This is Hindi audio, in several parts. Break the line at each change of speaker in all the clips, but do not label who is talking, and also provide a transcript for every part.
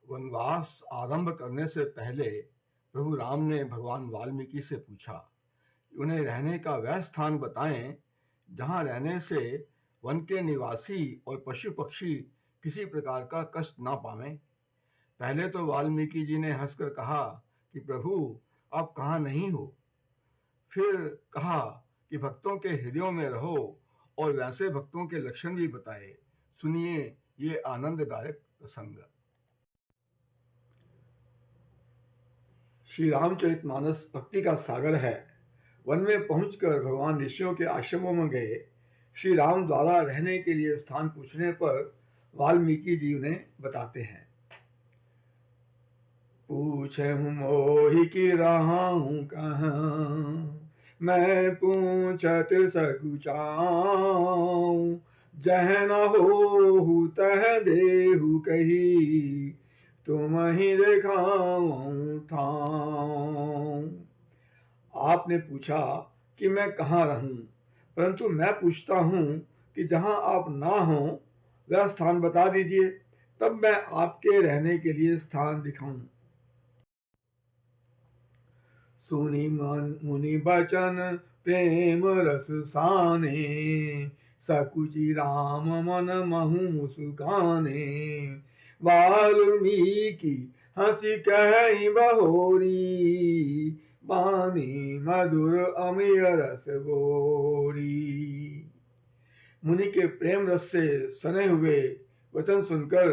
वनवास आरंभ करने से पहले प्रभु राम ने भगवान वाल्मीकि से पूछा, उन्हें रहने का वह स्थान बताएं जहां रहने से वन के निवासी और पशु पक्षी किसी प्रकार का कष्ट ना पावें। पहले तो वाल्मीकि जी ने हंसकर कहा कि प्रभु आप कहाँ नहीं हो। फिर कहा कि भक्तों के हृदयों में रहो और वैसे भक्तों के लक्षण भी बताए। सुनिए ये आनंददायक प्रसंग। श्री रामचरितमानस भक्ति का सागर है। वन में पहुंचकर भगवान ऋषियों के आश्रमों में गए। श्री राम द्वारा रहने के लिए स्थान पूछने पर वाल्मीकि जी उन्हें बताते हैं। पूछे हूँ मोहि की रहूं कहाँ, मैं पूछत सकुचाऊं, जह न होहु तह देहु कही, तुम ही दिखाऊं ठाऊं। आपने पूछा कि मैं कहाँ रहूं, परंतु मैं पूछता हूँ कि जहाँ आप ना हो वह स्थान बता दीजिए, तब मैं आपके रहने के लिए स्थान दिखाऊं। सुनी मुनि बचन प्रेम रस साने, सकुचि राम मन महु मुस्काने, वाल्मीकि हंसी कहि बहोरी, बानी मधुर अमिय रस गोरी। मुनि के प्रेम रस से सने हुए वचन सुनकर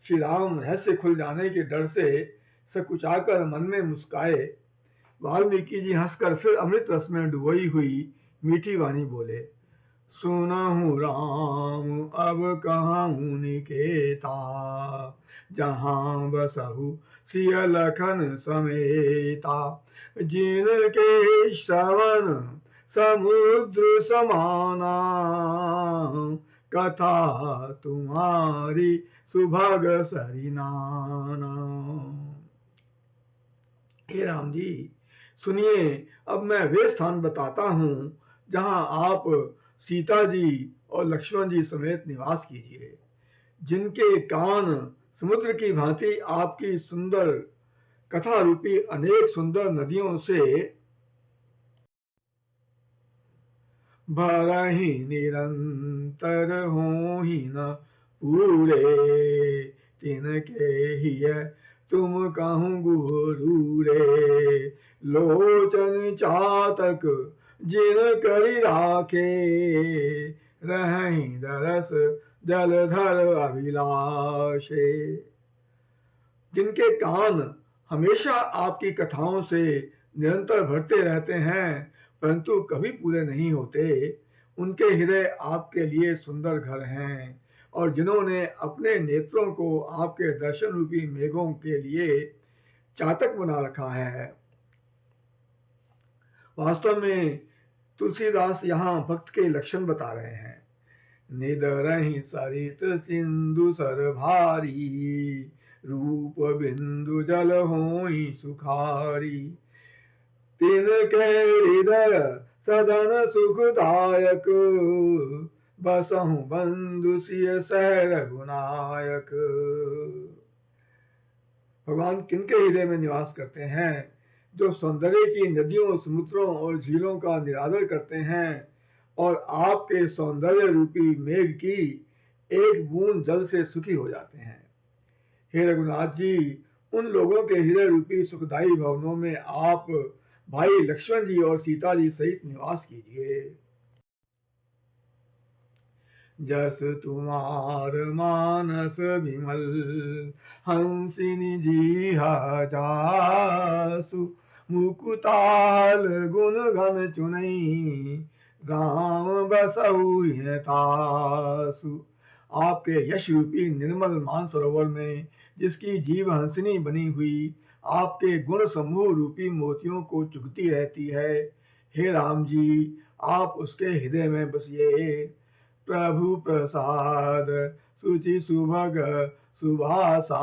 श्री राम रहस्य खुल जाने के डर से सकुचाकर मन में मुस्काए। वाल्मीकि जी हंसकर फिर अमृत रस में डुबोई हुई मीठी वाणी बोले, सुनहु राम अब कहूँ निकेता, जहाँ बसहु सिय लखन समेता, जिनके श्रवण समुद्र समाना, कथा तुम्हारी सुभग सरिनाना। हे राम जी, सुनिए, अब मैं वे स्थान बताता हूँ जहाँ आप सीता जी और लक्ष्मण जी समेत निवास कीजिए, जिनके कान समुद्र की भांति आपकी सुंदर कथा रूपी अनेक सुंदर नदियों से भरहि निरंतर होहि न पूरे, तिनके हिय तुम कहूँ गुरूरे, लोचन चातक जिन करि राखे, रहहि दरस जलधर अभिलाषे। जिनके कान हमेशा आपकी कथाओं से निरंतर भरते रहते हैं परंतु कभी पूरे नहीं होते, उनके हृदय आपके लिए सुंदर घर हैं, और जिन्होंने अपने नेत्रों को आपके दर्शन रूपी मेघों के लिए चातक बना रखा है। वास्तव में तुलसीदास यहाँ भक्त के लक्षण बता रहे हैं। निदरहि सरित सिंधु सर भारी, रूप बिंदु जल होई सुखारी, तिनके हृदय सदन सुखदायक, बसहु बंधु सिय सह रघुनायक। भगवान किनके हृदय में निवास करते हैं? जो सौंदर्य की नदियों, समुद्रों और झीलों का निरादर करते हैं और आपके सौंदर्य रूपी मेघ की एक बूंद जल से सुखी हो जाते हैं। हे रघुनाथ जी, उन लोगों के हृदय रूपी सुखदायी भवनों में आप भाई लक्ष्मण जी और सीता जी सहित निवास कीजिए। जस तुम्हार मानस विमल, हंसिनी जी जासु, मुकुताल गुण घन चुनई, गांव बसऊ तासु। आपके यश रूपी निर्मल मानसरोवर में जिसकी जीव हंसिनी बनी हुई आपके गुण समूह रूपी मोतियों को चुगती रहती है, हे राम जी, आप उसके हृदय में बसिए। प्रभु प्रसाद सुचि सुभग सुभाषा,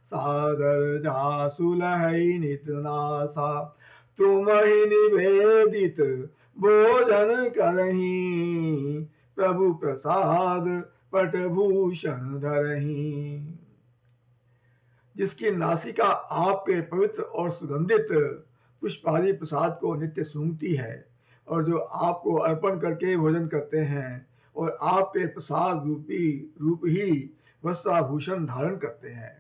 सादर जासु लहै नितनासा, तुम ही निवेदित भोजन करही, प्रभु प्रसाद पटभूषण धरही। जिसकी नासिका आपके पवित्र और सुगंधित पुष्पादि प्रसाद को नित्य सूंघती है, और जो आपको अर्पण करके भोजन करते हैं और आपके प्रसाद रूपी रूप ही वस्त्राभूषण धारण करते हैं।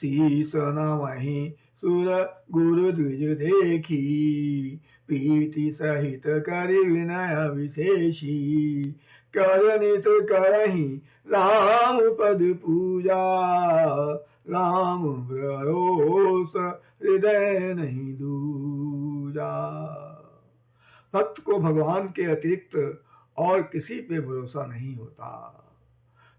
शीस नमहि सुर गुरु द्विज देखी, प्रीति सहित कर विनय विशेषी, कर नित करहि राम पद पूजा, राम भरोसा हृदय नहीं दूजा। भक्त को भगवान के अतिरिक्त और किसी पे भरोसा नहीं होता।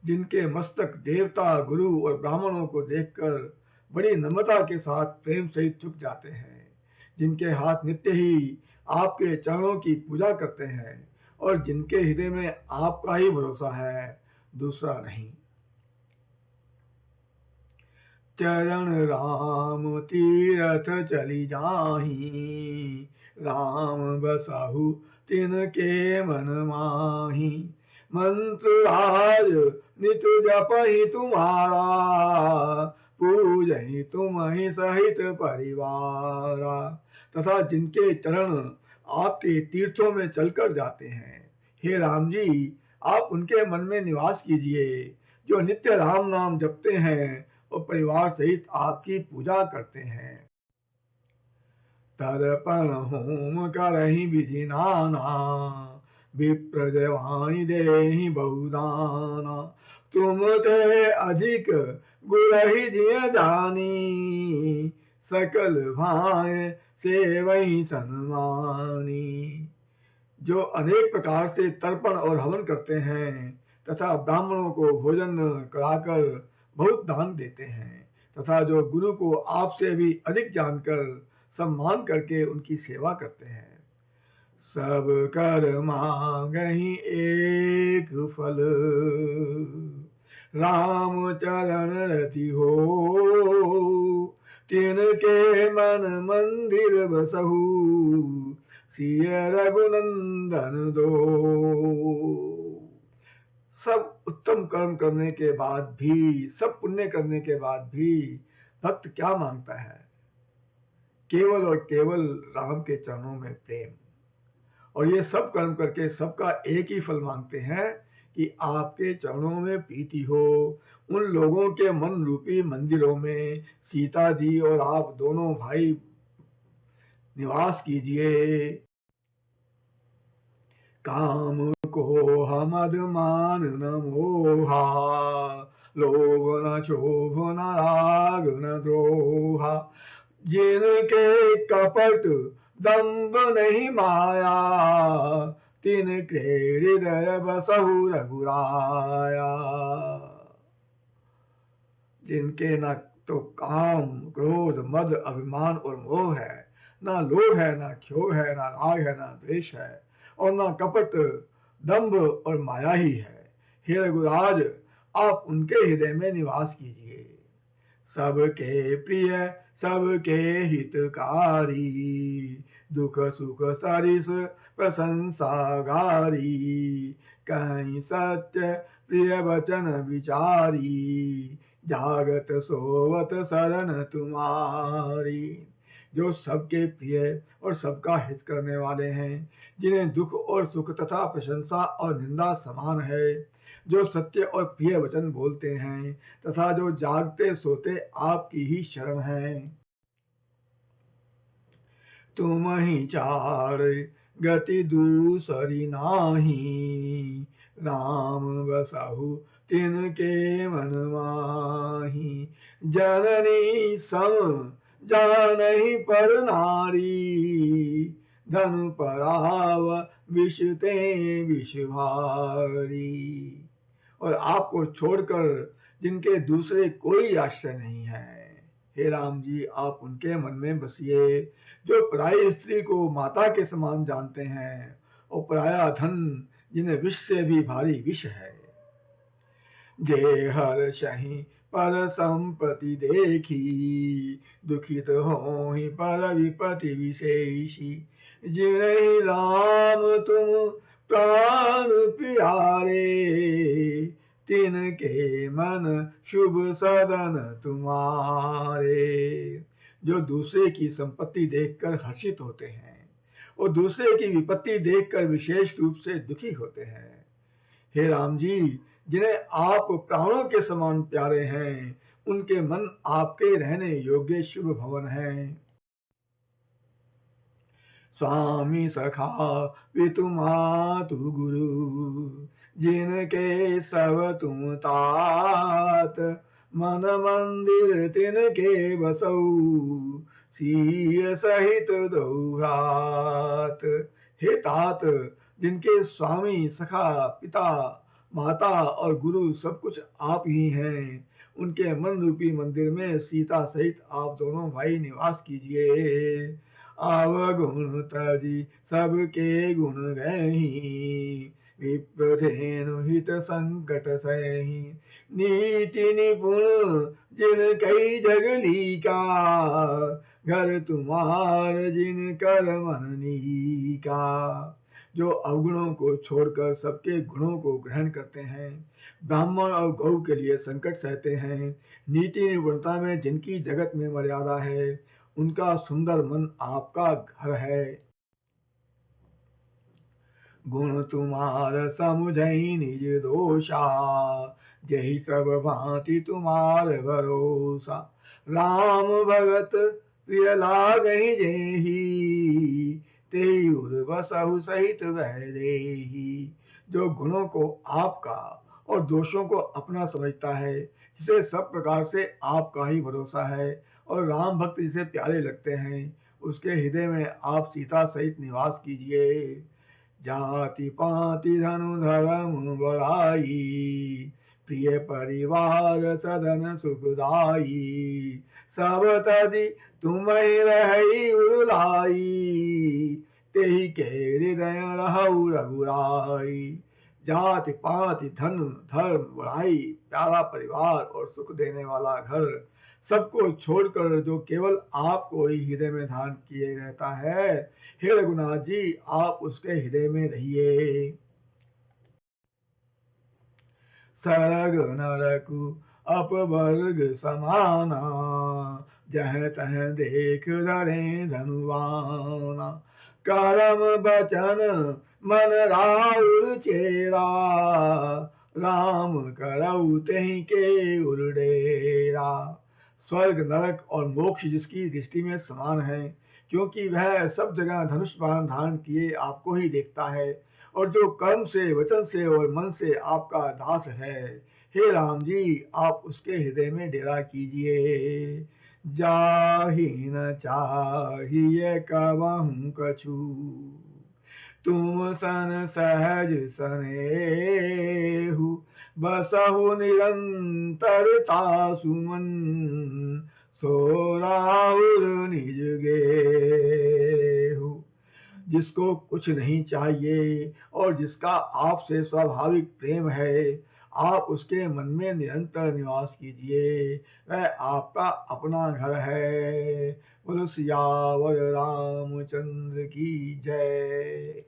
जिनके मस्तक देवता, गुरु और ब्राह्मणों को देखकर बड़ी नम्रता के साथ प्रेम सहित झुक जाते हैं, जिनके हाथ नित्य ही आपके चरणों की पूजा करते हैं, और जिनके हृदय में आपका ही भरोसा है, दूसरा नहीं। चरण राम तीरथ चली जाही, राम बसाहु तिनके मन माही, मंत्र राज नित जपहि तुम्हारा, पूजहि तुम ही सहित परिवारा। तथा जिनके चरण आपके तीर्थों में चलकर जाते हैं, हे राम जी, आप उनके मन में निवास कीजिए, जो नित्य राम नाम जपते हैं और परिवार सहित आपकी पूजा करते हैं। तर्पण होम करहि विधि नाना, विप्र जवानि देहि बहुदाना, तुम ते अधिक गुरहि जिय जानी, सकल भाय सेवहि सन्मानी। जो अनेक प्रकार से तर्पण और हवन करते हैं तथा ब्राह्मणों को भोजन कराकर बहुत दान देते हैं, तथा जो गुरु को आपसे भी अधिक जानकर सम्मान करके उनकी सेवा करते हैं, सब कर मांगहि एक फल, राम चरण रति हो, तिनके मन मंदिर बसहु, सिय रघुनंदन दो। सब उत्तम कर्म करने के बाद भी, सब पुण्य करने के बाद भी भक्त क्या मांगता है? केवल और केवल राम के चरणों में प्रेम। और ये सब कर्म करके सबका एक ही फल मांगते हैं कि आपके चरणों में प्रीति हो। उन लोगों के मन रूपी मंदिरों में सीता जी और आप दोनों भाई निवास कीजिए। काम को हमद मान न मोहा, लोभ न क्षोभ न राग न द्रोहा, जिनके कपट दंभ नहीं माया, तिनके हृदय बसहु रघुराया। जिनके न तो काम, क्रोध, मद, अभिमान और मोह है, ना लोभ है, ना क्षोभ है, ना राग है, ना द्वेष है, और ना कपट, दंभ और माया ही है। हे रघुराज, आप उनके हृदय में निवास कीजिए। सबके प्रिय, सबके हितकारी, दुख सुख सरिस प्रशंसागारी, कहीं सत्य प्रिय वचन विचारी, जागत सोवत शरण तुम्हारी। जो सबके प्रिय और सबका हित करने वाले हैं, जिन्हें दुख और सुख तथा प्रशंसा और निंदा समान है, जो सत्य और प्रिय वचन बोलते हैं तथा जो जागते सोते आपकी ही शरण है। तुम ही चार गति दूसरी नाही, राम बसाहु तिनके मन माही, जननी सम जानहि पर नारी, धन पराव विष ते विष भारी। और आपको छोड़कर जिनके दूसरे कोई आश्रय नहीं है, हे राम जी, आप उनके मन में बसिए, जो पराई स्त्री को माता के समान जानते हैं और पराया धन जिन्हें विष से भी भारी विष है। जे हर शहि पर संपत्ति देखी, दुखित होहि पर विपत्ति विशेषी, जिन्हि राम तुम प्राण प्यारे, तिनके मन शुभ सदन तुम्हारे। जो दूसरे की संपत्ति देखकर हर्षित होते हैं और दूसरे की विपत्ति देखकर विशेष रूप से दुखी होते हैं। हे राम जी, जिन्हें आप प्राणों के समान प्यारे हैं, उनके मन आपके रहने योग्य शुभ भवन हैं। स्वामी सखा पितु मातु गुरु, जिनके सब तुम तात, मन मंदिर तिनके बसऊ, सिय सहित दौरात। हे तात, जिनके स्वामी सखा पिता माता और गुरु सब कुछ आप ही हैं, उनके मन रूपी मंदिर में सीता सहित आप दोनों भाई निवास कीजिए। अवगुण तजी सबके गुण गही, विप्रधेनु हित संकट सही। नीति निपुण जिन कई जगली का, घर तुम्हार जिन कर मननी का। जो अवगुणों को छोड़कर सबके गुणों को ग्रहण करते हैं, ब्राह्मण और गौ के लिए संकट सहते हैं, नीति निपुणता में जिनकी जगत में मर्यादा है, उनका सुंदर मन आपका घर है। गुण तुम्हार समुझई निज दोषा, यही सब भांति तुम्हार भरोसा। राम भगत प्रिय लागहि जेहि, तेहि उर बसहु सहित वैदेही। जो गुणों को आपका और दोषों को अपना समझता है, जिसे सब प्रकार से आपका ही भरोसा है और राम भक्त जिसे प्यारे लगते हैं, उसके हृदय में आप सीता सहित निवास कीजिए। जाति पाति धनु धर्म बड़ाई, प्रिय परिवार सदन सुखदाई। सब तजी तुम्हि रही उलाई, तेहि के हृदय रहु रघुराई। जाति पाति धन धर्म बड़ाई, प्यारा परिवार और सुख देने वाला घर, सबको छोड़कर जो केवल आपको ही हृदय में धारण किए रहता है, हे रघुनाथ जी, आप उसके हृदय में रहिए। सरग नरकु अपवर्ग समाना, जह तह देख धरे धनुवाना। करम बचन मन राउर चेरा, राम करऊ तेहि के उर डेरा। स्वर्ग नरक और मोक्ष जिसकी दृष्टि में समान है, क्योंकि वह सब जगह धनुष बाण धारण किए आपको ही देखता है, और जो कर्म से वचन से और मन से आपका दास है, हे राम जी, आप उसके हृदय में डेरा कीजिए। जाहि न चाहिए कबहु कछु, तुम सन सहज सनेहु। बसहु निरंतरता सुमन, सो राउर निज गेहु। जिसको कुछ नहीं चाहिए और जिसका आपसे स्वाभाविक प्रेम है, आप उसके मन में निरंतर निवास कीजिए। वह आपका अपना घर है। बोलो सियावर रामचंद्र की जय।